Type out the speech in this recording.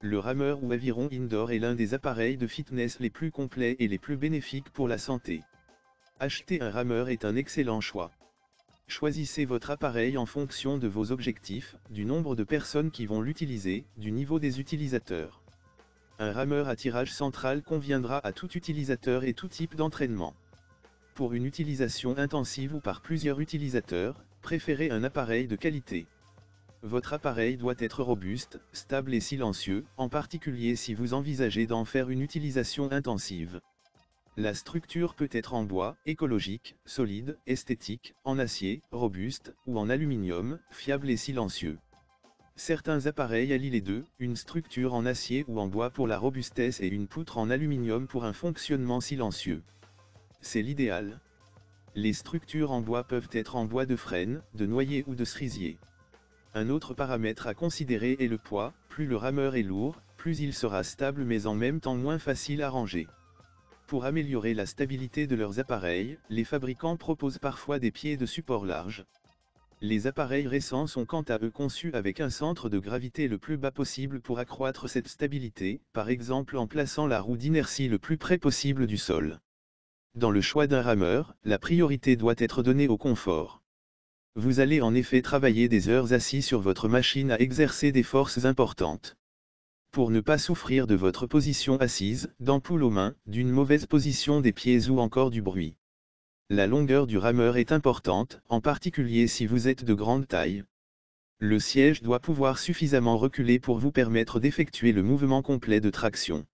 Le rameur ou aviron indoor est l'un des appareils de fitness les plus complets et les plus bénéfiques pour la santé. Acheter un rameur est un excellent choix. Choisissez votre appareil en fonction de vos objectifs, du nombre de personnes qui vont l'utiliser, du niveau des utilisateurs. Un rameur à tirage central conviendra à tout utilisateur et tout type d'entraînement. Pour une utilisation intensive ou par plusieurs utilisateurs, préférez un appareil de qualité. Votre appareil doit être robuste, stable et silencieux, en particulier si vous envisagez d'en faire une utilisation intensive. La structure peut être en bois, écologique, solide, esthétique, en acier, robuste, ou en aluminium, fiable et silencieux. Certains appareils allient les deux, une structure en acier ou en bois pour la robustesse et une poutre en aluminium pour un fonctionnement silencieux. C'est l'idéal. Les structures en bois peuvent être en bois de frêne, de noyer ou de cerisier. Un autre paramètre à considérer est le poids, plus le rameur est lourd, plus il sera stable mais en même temps moins facile à ranger. Pour améliorer la stabilité de leurs appareils, les fabricants proposent parfois des pieds de support larges. Les appareils récents sont quant à eux conçus avec un centre de gravité le plus bas possible pour accroître cette stabilité, par exemple en plaçant la roue d'inertie le plus près possible du sol. Dans le choix d'un rameur, la priorité doit être donnée au confort. Vous allez en effet travailler des heures assis sur votre machine à exercer des forces importantes. Pour ne pas souffrir de votre position assise, d'ampoules aux mains, d'une mauvaise position des pieds ou encore du bruit. La longueur du rameur est importante, en particulier si vous êtes de grande taille. Le siège doit pouvoir suffisamment reculer pour vous permettre d'effectuer le mouvement complet de traction.